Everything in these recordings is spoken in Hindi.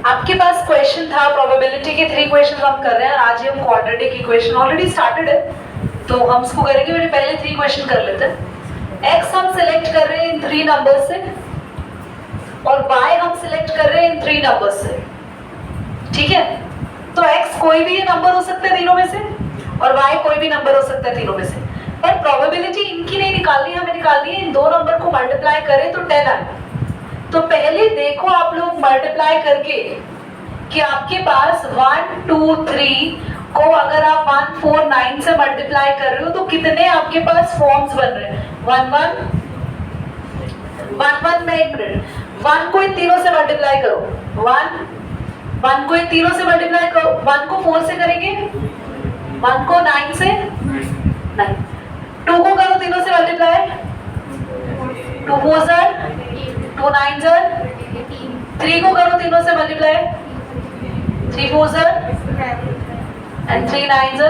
आपके पास क्वेश्चन था प्रोबेबिलिटी के 3 क्वेश्चन हम कर रहे हैं। आज हम क्वाड्रेटिक इक्वेशन ऑलरेडी स्टार्टेड है, तो हम इसको करेंगे। मेरे पहले 3 क्वेश्चन कर लेते हैं। x हम सिलेक्ट कर रहे हैं इन 3 नंबर से और y हम सिलेक्ट कर रहे हैं इन 3 नंबर से, ठीक है। तो x कोई भी नंबर हो सकता है तीनों में से और y कोई भी नंबर हो सकता है तीनों में से, पर प्रोबेबिलिटी इनकी नहीं निकालनी, हमें निकालनी है इन दो नंबर को मल्टीप्लाई करें तो 10 आए। तो पहले देखो आप लोग मल्टीप्लाई करके कि आपके पास 1 2 3 को अगर आप 1 4 9 से मल्टीप्लाई कर रहे हो तो कितने आपके पास फॉर्म्स बन रहे हैं। 1 1 में 1 मिनट 1 को इन तीनों से मल्टीप्लाई करो, 1 को इन तीनों से मल्टीप्लाई करो। 1 को 4 से करेंगे, 1 को 9 से 9, 2 को करो तीनों से मल्टीप्लाई, 2 4 2 9 3 को करो तीनों से मल्टीप्लाई, 3 4 एंड 3 9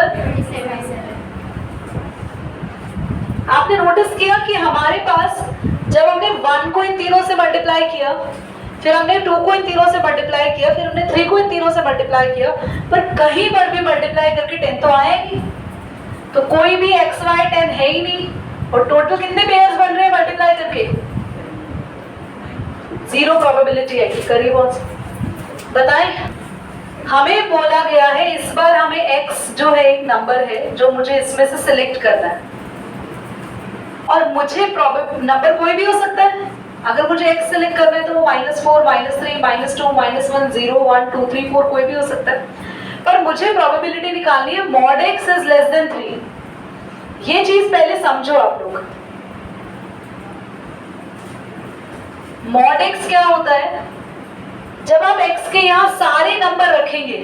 आपने नोटिस किया कि हमारे पास जब हमने 1 को इन तीनों से मल्टीप्लाई किया, फिर हमने 2 को इन तीनों से मल्टीप्लाई किया, फिर हमने 3 को इन तीनों से मल्टीप्लाई किया, पर कहीं पर भी मल्टीप्लाई करके 10 तो आया नहीं। तो कोई भी एक्स वाई 10 है ही नहीं। और टोटल कितने पेयर्स बन रहे हैं मल्टीप्लाई करके? 0 प्रोबेबिलिटी है कि करीब बताएं। हमें बोला गया है इस बार हमें x जो है एक नंबर है जो मुझे इसमें से सिलेक्ट करना है, और मुझे नंबर कोई भी हो सकता है। अगर मुझे x सिलेक्ट करना है तो वो -4 -3 -2 -1 0 1 2 3 4 कोई भी हो सकता है, पर मुझे प्रोबेबिलिटी निकालनी है mod x is less than 3। ये चीज पहले समझो आप लोग। mod x क्या होता है? जब आप x के यहाँ सारे नंबर रखेंगे,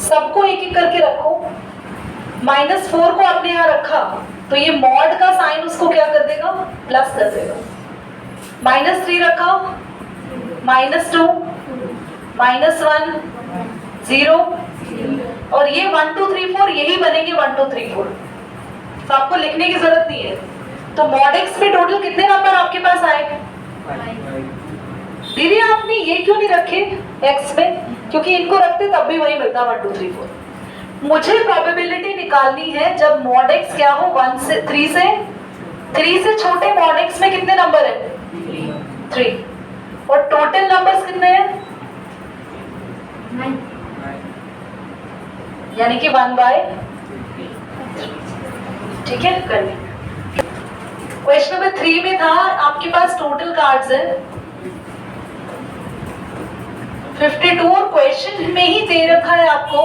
सबको एक एक करके रखो, -4 को अपने यहाँ रखा तो ये mod का साइन उसको क्या कर देगा? प्लस कर देगा। -3 रखा, -2 -1 0, और ये 1 2 3 4 यही बनेंगे 1 2 3 4, तो आपको लिखने की जरूरत नहीं है। तो mod x में टोटल कितने नंबर आपके पास आए? दीदी आपने ये क्यों नहीं रखे x में? क्योंकि इनको रखते तब भी वही मिलता 1 2 3 4। मुझे प्रोबेबिलिटी निकालनी है जब mod x क्या हो 1 से 3 से छोटे mod x में कितने नंबर है? 3, और टोटल नंबर्स कितने हैं? 9, यानी कि 1/3। ठीक है, कर लेंगे। क्वेश्चन नंबर 3 में था आपके पास टोटल कार्ड्स है 52, और क्वेश्चन में ही दे रखा है आपको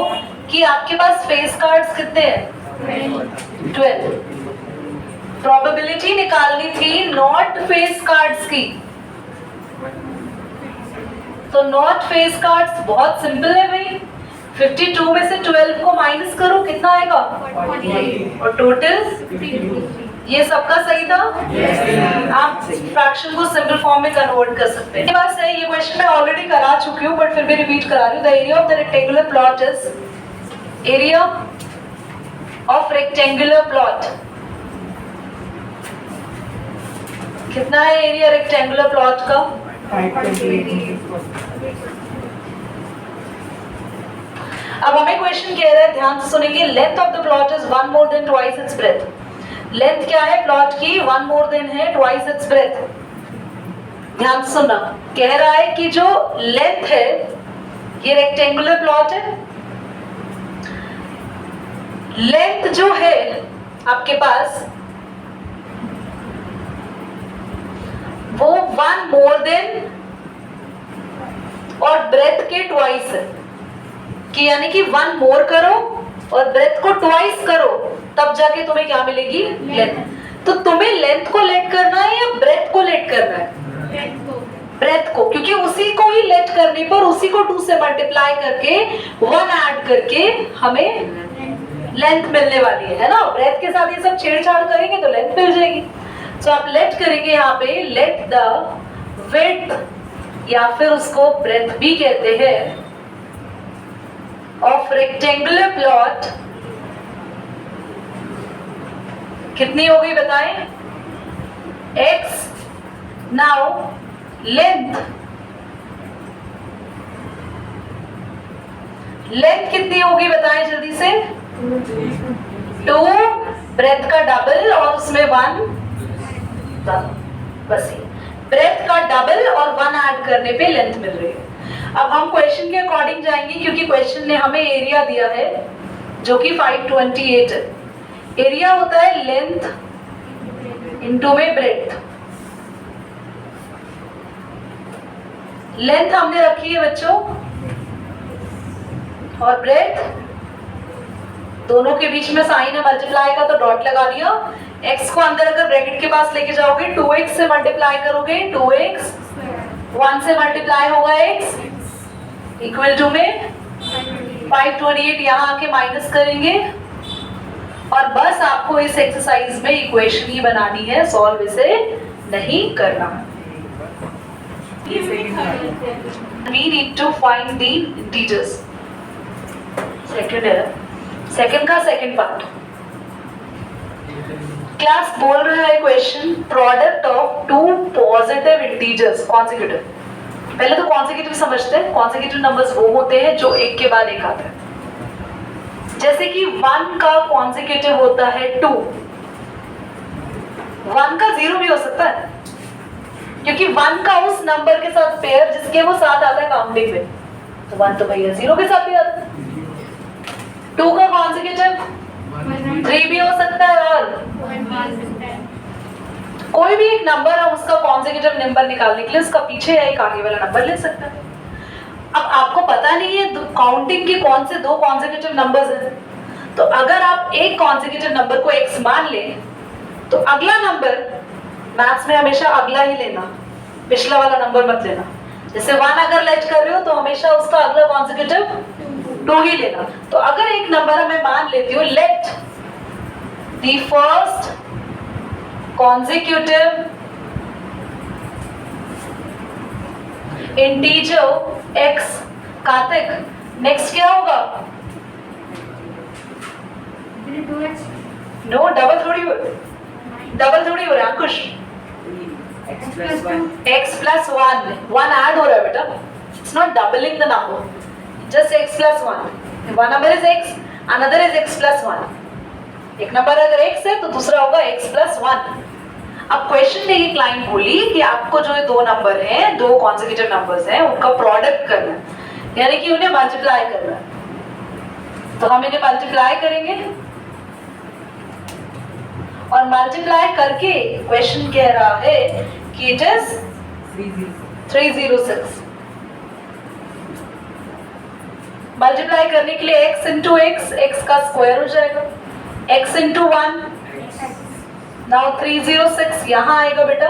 कि आपके पास फेस कार्ड्स कितने हैं? 12। प्रोबेबिलिटी निकालनी थी नॉट फेस कार्ड्स की, तो नॉट फेस कार्ड्स बहुत सिंपल है भाई। 52 में से 12 को माइनस करो, कितना आएगा? 48, और टोटल ये सबका सही था। आप फ्रैक्शन को सिंपल फॉर्म में कन्वर्ट कर सकते हैं। बस है, ये क्वेश्चन मैं ऑलरेडी करा चुकी हूँ, बट फिर भी रिपीट करा रही हूँ। The area of the rectangular plot is, area of rectangular plot कितना है? एरिया रेक्टेंगुलर प्लॉट का 5.8। अब हमें क्वेश्चन कह रहा है, ध्यान से सुनेंगे। Length of the plot is 1 more than twice its breadth। Length क्या है प्लॉट की? 1 more than है twice its breadth। ध्यान से सुनना, कह रहा है कि जो लेंथ है, ये रेक्टेंगुलर प्लॉट है, लेंथ जो है आपके पास वो 1 more than और ब्रेथ के ट्वाइस है, कि यानी कि 1 मोर करो और ब्रेथ को ट्वाइस करो, तब जाके तुम्हें क्या मिलेगी? लेंथ। तो तुम्हें लेंथ को लेट करना है या ब्रेथ को लेट करना है? ब्रेथ को, क्योंकि उसी को ही लेट करने पर उसी को 2 से मल्टीप्लाई करके 1 ऐड करके हमें लेंथ मिलने वाली है ना। ब्रेथ के साथ ये सब छेड़छाड़ करेंगे तो लेंथ मिल जाएगी। तो आप लेट करेंगे यहाँ पे, लेट द विड्थ या फिर उसको ब्रेथ भी कहते हैं ऑफ रेक्टेंगुलर प्लॉट कितनी हो गई बताएं? x। नाउ लेंथ लेंथ कितनी होगी बताएं जल्दी से, 2, ब्रेथ का डबल और उसमें 1, बस ये ब्रेथ का डबल और 1 ऐड करने पे लेंथ मिल रही है। अब हम क्वेश्चन के अकॉर्डिंग जाएंगे क्योंकि क्वेश्चन ने हमें एरिया दिया है जो कि 528 है। एरिया होता है लेंथ इनटू में ब्रेथ। लेंथ हमने रखी है बच्चों और ब्रेथ दोनों के बीच में साइन है मल्टीप्लाई का तो डॉट लगा दिया। x को अंदर अगर ब्रैकेट के पास लेके जाओगे 2x से मल्टीप्लाई करोगे 2x, 1 से मल्टीप्लाई होगा x इक्वल टू में 528, यहाँ आके माइनस करेंगे और बस आपको इस एक्सरसाइज में इक्वेशन ही बनानी है, सॉल्व इसे नहीं करना। We need to find the integers. Second का सेकंड पार्ट। क्लास बोल रहा है question product of 2 positive integers consecutive. पहले तो कॉन्सेक्यूटिव समझते हैं। कॉन्सेक्यूटिव नंबर्स वो होते हैं जो एक के बाद एक आते हैं। जैसे कि 1 का कॉन्सेक्यूटिव होता है 2, 1 का 0 भी हो सकता है क्योंकि 1 का उस नंबर के साथ पेयर जिसके वो साथ आता है काउंटिंग में, तो 1 तो भैया 0 के साथ भी आता है। 2 का कॉन्सेक्यूटिव 3 भी हो सकता है और कोई भी एक नंबर है उसका कॉन्सेक्यूटिव नंबर निकालने के लिए उसका पीछे या एक आगे वाला नंबर ले सकता है। अब आपको पता नहीं है काउंटिंग के कौन से 2 कॉन्सेक्यूटिव नंबर्स हैं, तो अगर आप एक कॉन्सेक्यूटिव नंबर को x मान लें तो अगला नंबर मैथ्स में हमेशा अगला ही लेना, पिछला वाला नंबर मत लेना। जैसे 1 अगर लेट कर रहे हो तो हमेशा उसका अगला कॉन्सेक्यूटिव 2 ही लेना। तो अगर एक नंबर मैं मान लेती हूँ let the first consecutive integer x, Kartik next क्या होगा? नो डबल थोड़ी हो रहा है अंकुश, x plus 1 ऐड हो रहा है बेटा, it's not doubling the number, just x plus 1, one number is x, another is x plus 1। एक नंबर अगर x है तो दूसरा होगा x plus 1। अब क्वेश्चन में एक लाइन बोली कि आपको जो 2 नंबर हैं, 2 कॉन्सेक्यूटिव नंबर्स हैं, उनका प्रोडक्ट करना है, यानी कि उन्हें मल्टीप्लाई करना है। तो हम इन्हें मल्टीप्लाई करेंगे और मल्टीप्लाई करके क्वेश्चन कह रहा है कि इट इज 306। मल्टीप्लाई करने के लिए x इंटू x का स्क्वायर हो जाएगा, x इंटू 1, नाउ 306 यहां आएगा बेटा,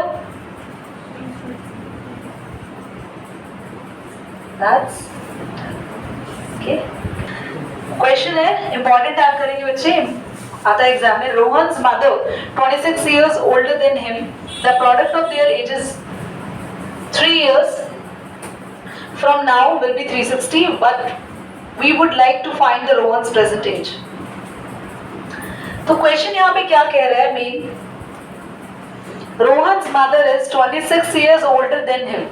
दैट्स ओके। क्वेश्चन है इंपॉर्टेंट, आप करेंगे बच्चे, आता है एग्जाम में। Rohan's mother 26 years older than him, the product of their ages 3 years from now will be 360, but we would like to find the Rohan's present age। तो क्वेश्चन यहाँ पे क्या कह रहा है? Main Rohan's mother is 26 years older than him।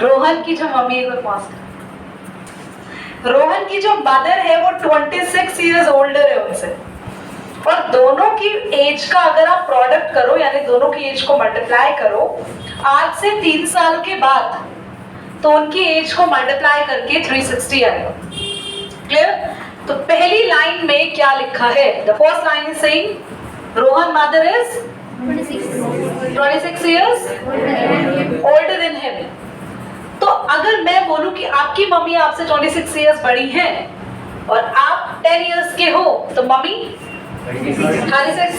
Rohan की जो मम्मी है, रोहन की जो मदर है वो 26 years older है उनसे, और दोनों की एज का अगर आप प्रोडक्ट करो यानी दोनों की एज को मल्टीप्लाई करो आज से 3 साल के बाद, तो उनकी एज को मल्टीप्लाई करके 360 आएगा। क्लियर? तो पहली लाइन में क्या लिखा है? The first line is saying Rohan mother is 26 years older than him। तो अगर मैं बोलूं कि आपकी मम्मी आपसे 26 years बड़ी हैं और आप 10 years के हो, तो मम्मी 36,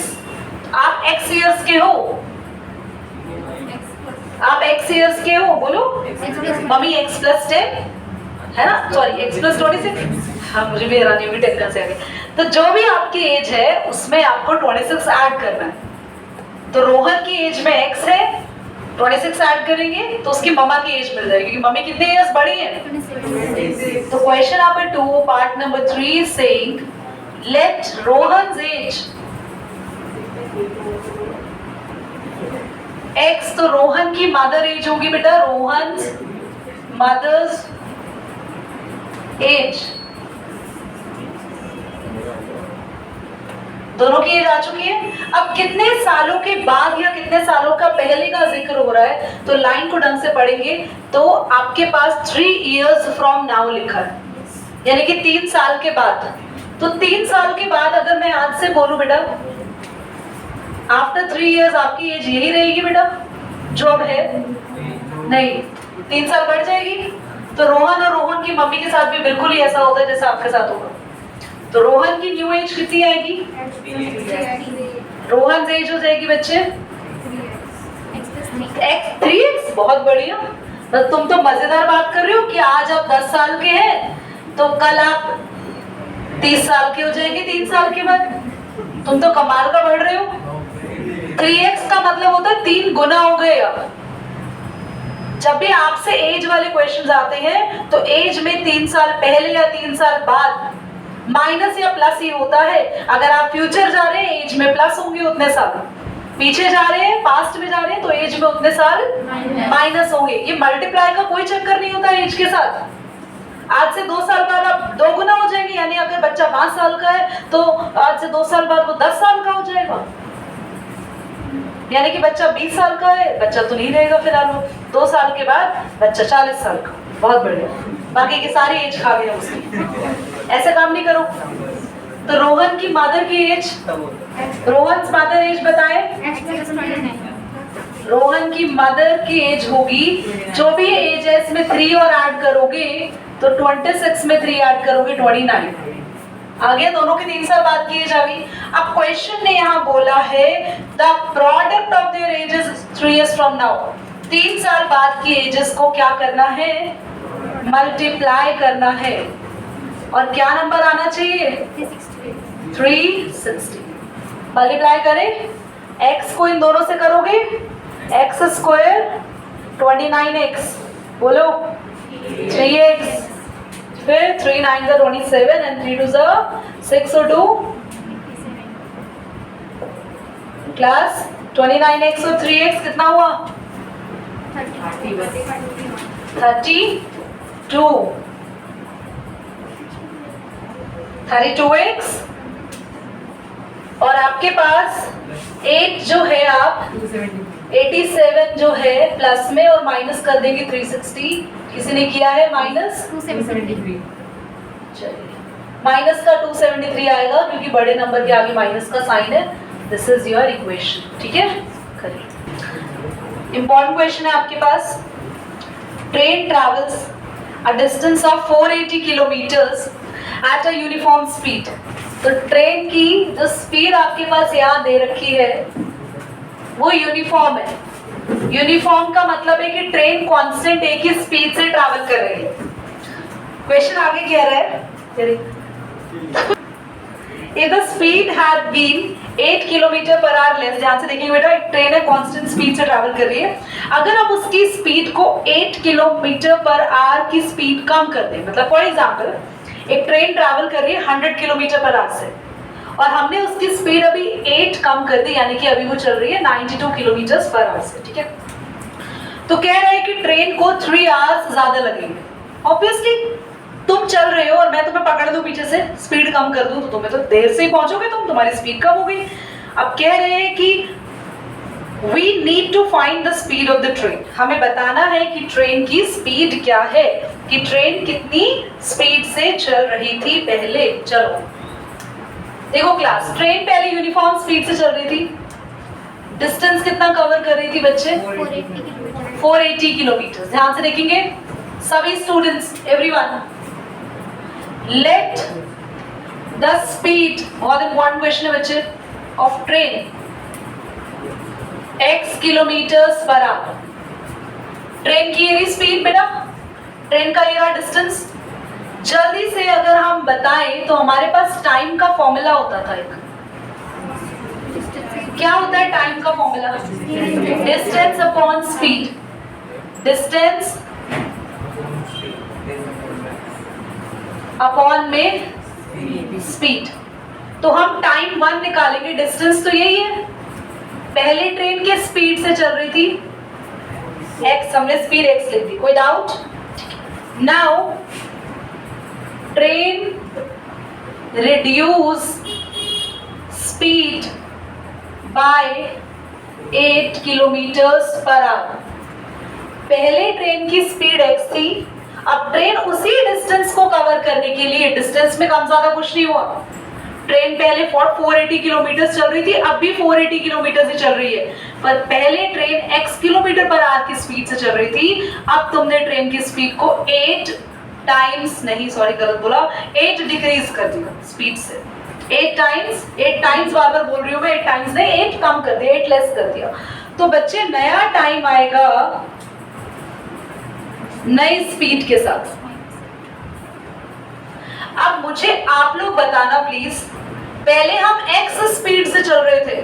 आप x years के हो, आप x years के हो, बोलो मम्मी x plus 10 है ना, सॉरी x plus 26। हाँ मुझे भी हैरानी होगी 10 कहाँ से आ गई। तो जो भी आपकी एज है उसमें आपको 26 ऐड करना है। तो रोहन की एज में x है, 26 ऐड करेंगे तो उसकी मम्मा की एज मिल जाएगी, क्योंकि मम्मी कितने इयर्स बड़ी है। तो question number 2 part number 3 saying let Rohan's age x, तो रोहन की मदर एज होगी बेटा, रोहन्स मदर्स एज दोनों की एज आ चुकी है। अब कितने सालों के बाद या कितने सालों का पहले का जिक्र हो रहा है, तो लाइन को ढंग से पढ़ेंगे तो आपके पास 3 years फ्रॉम नाउ लिखा है, यानी कि 3 साल के बाद। तो 3 साल के बाद अगर मैं आज से बोलूं बेटा आफ्टर 3 years आपकी एज यही रहेगी बेटा जो अब है? नहीं, 3 साल बढ़ जाएगी। तो रोहन और रोहन की मम्मी के साथ भी बिल्कुल ही ऐसा होता है जैसा आपके साथ होगा। तो रोहन की न्यू एज कितनी आएगी? रोहन एज हो जाएगी बच्चे 3x। बहुत बढ़िया। बस तुम तो मजेदार बात कर रहे हो कि आज आप 10 साल के हैं तो कल आप 30 साल के हो जाएंगे 3 साल के बाद। तुम तो कमाल का बढ़ रहे हो। 3x का मतलब होता है 3 गुना हो गए। अब जब भी आपसे एज वाले क्वेश्चंस आते हैं तो एज में 3 साल पहले या 3 साल बाद माइनस या प्लस ही होता है। अगर आप फ्यूचर जा रहे हैं एज में प्लस होंगे उतने साल, पीछे जा रहे हैं पास्ट में जा रहे हैं तो एज में उतने साल माइनस होंगे। ये मल्टीप्लाई का कोई चक्कर नहीं होता एज के साथ। आज से 2 साल बाद आप 2 गुना हो जाएंगे, यानी अगर बच्चा 5 साल का है तो आज से 2 साल बाद वो 10 साल का हो जाएगा, यानी कि बच्चा 20 साल का है, बच्चा तो नहीं रहेगा फिलहाल वो। 2 साल के बाद बच्चा 40 साल का। बहुत बढ़िया, बाकी की सारी एज खा गया उसकी। ऐसे काम नहीं करो। तो रोहन की मदर की एज, रोहन मदर एज बताए। रोहन की मदर की एज होगी, जो भी एज है इसमें 3 और ऐड करोगे तो 26 में 3 ऐड करोगे 29 आ गया। दोनों की 3 साल बाद की एज आ गई। अब क्वेश्चन ने यहाँ बोला है the product of their edges 3 years from now. 3 साल बाद की एजेस को क्या करना है? मल्टीप्लाई करना है। और क्या नंबर आना चाहिए? 360। मल्टीप्लाई करें, x को इन दोनों से करोगे x स्क्वायर 29x, बोलो 3x, फिर 3 9 27 and 3 2 6 और 2 क्लास 29x और 3x कितना हुआ? 32x और आपके पास 8 जो है आप 87 जो है प्लस में और माइनस कर देंगे 360। किसी ने किया है माइनस? 273। चलिए माइनस का 273 आएगा क्योंकि बड़े नंबर के आगे माइनस का साइन है। This is your equation. ठीक है, करिए। इंपॉर्टेंट क्वेश्चन है आपके पास। Train travels a distance of 480 kilometers at a uniform speed. तो ट्रेन की जो स्पीड आपके पास यहाँ दे रखी है वो यूनिफॉर्म है। यूनिफॉर्म का मतलब है कि ट्रेन कांस्टेंट एक ही स्पीड से ट्रैवल कर रही है। क्वेश्चन आगे कह रहा है If the speed had been 8 kilometre per hour less, ध्यान से देखिए बेटा, एक ट्रेन है कांस्टेंट स्पीड से ट्रैवल कर रही है। अगर हम उसकी स्पीड को 8 किलोमीटर पर आवर की स्पीड कम कर दें, मतलब फॉर एग्जांपल एक ट्रेन ट्रैवल कर रही है 100 किलोमीटर पर आवर से और हमने उसकी स्पीड अभी 8 कम कर दी, यानी कि अभी वो चल रही है 92 किलोमीटर पर आवर से। ठीक है, तो कह रहे हैं कि ट्रेन को 3 आवर्स ज्यादा लगेंगे। ऑब्वियसली तुम चल रहे हो और मैं तुम्हें पकड़ दूं पीछे से, स्पीड कम कर दूं तो तुम्हें तो देर से ही पहुंचोगे, तुम्हारी स्पीड कम हो गई। अब कह रहे हैं कि we need to find the speed of the train। हमें बताना है कि ट्रेन की स्पीड क्या है, कि ट्रेन कितनी स्पीड से चल रही थी पहले। चलो देखो क्लास, ट्रेन पहले यूनिफॉर्म स्पीड से चल रही थी। डिस्टेंस कितना कवर कर रही थी बच्चे? 480 किलोमीटर। ध्यान से देखेंगे सभी students, everyone. Let the speed, बहुत इंपॉर्टेंट क्वेश्चन है बच्चे, of train x kilometres per hour. Train की ये स्पीड बेटा, ट्रेन का ये डिस्टेंस। जल्दी से अगर हम बताएं तो हमारे पास टाइम का फॉर्मूला होता था एक। क्या होता है टाइम का formula? Distance upon speed. Distance upon में स्पीड। तो हम टाइम 1 निकालेंगे, डिस्टेंस तो यही है, पहले ट्रेन के स्पीड से चल रही थी x, हमने स्पीड x लिख दी, कोई doubt? Now train reduce speed bye 8 kilometres per hour. पहले ट्रेन की स्पीड x थी, अब ट्रेन उसी डिस्टेंस को कवर करने के लिए, डिस्टेंस में कम ज्यादा कुछ नहीं हुआ, ट्रेन पहले 480 किलोमीटर चल रही थी, अब भी 480 किलोमीटर से चल रही है, पर पहले train x kilometre per hour की स्पीड से चल रही थी, अब तुमने ट्रेन की स्पीड को 8 टाइम्स, नहीं सॉरी गलत बोला, 8 डिक्रीज कर दिया स्पीड से, 8 टाइम्स बार बार बोल रही हूँ मैं, 8 टाइम्स नहीं, 8 कम कर दिया, 8 लेस कर दिया। तो बच्चे नया टाइम आएगा नई स्पीड के साथ। अब मुझे आप लोग बताना प्लीज, पहले हम x स्पीड से चल रहे थे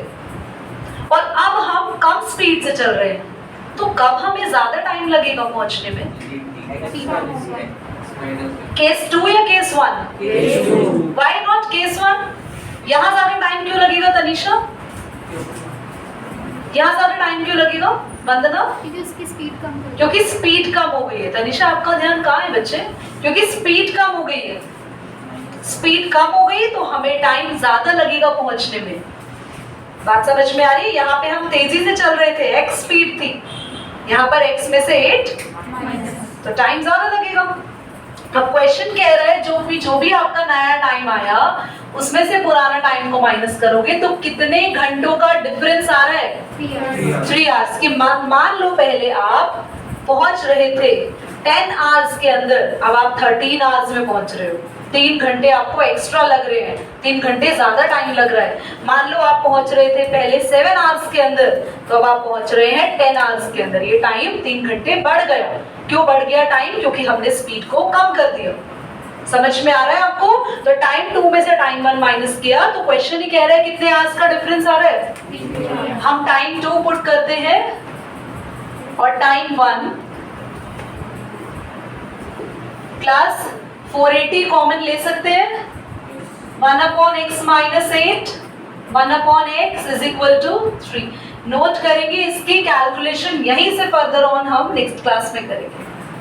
और अब हम कम स्पीड से चल रहे हैं, तो कब हमें ज्यादा टाइम लगेगा पहुंचने में? केस 2 या केस 1? Why not case 1? यहां ज्यादा टाइम क्यों लगेगा तनिषा? यहां ज्यादा टाइम क्यों लगेगा वंदना? क्योंकि स्पीड कम हो गई है। तनिषा आपका ध्यान कहाँ है बच्चे? क्योंकि स्पीड कम हो गई है, स्पीड कम हो गई तो हमें टाइम ज्यादा लगेगा पहुंचने में। बात समझ में आ रही है? यहाँ पे हम तेजी से चल रहे थे, x स्पीड थी, यहाँ पर x में से 8, तो टाइम ज्यादा लगेगा। अब क्वेश्चन कह रहा है जो भी आपका नया टाइम आया उसमें से पुराना टाइम को माइनस करोगे तो कितने घंटों का डिफरेंस आ रहा है? 3 आवर्स की। मान लो पहले आप पहुंच रहे थे 10 आवर्स के अंदर, अब आप 13 आवर्स में पहुंच रहे हो, 3 घंटे आपको एक्स्ट्रा लग रहे हैं, 3 घंटे ज्यादा टाइम लग रहा है। मान लो आप पहुंच रहे थे पहले 7 आवर्स के अंदर, तो अब आप पहुंच रहे हैं 10 आवर्स के अंदर, ये टाइम 3 घंटे बढ़ गया। क्यों बढ़ गया टाइम? क्योंकि हमने स्पीड को कम कर दिया। समझ में आ रहा है आपको? तो टाइम 2 में से टाइम 1 माइनस किया तो क्वेश्चन ही कह रहा है कितने आवर्स का डिफरेंस आ रहा है। हम टाइम 2 पुट करते हैं और टाइम 1 प्लस 480 कॉमन ले सकते हैं, 1/x minus 8, 1/x is equal to 3। Note करेंगे, इसकी कैलकुलेशन यहीं से फर्दर ऑन हम नेक्स्ट क्लास में करेंगे।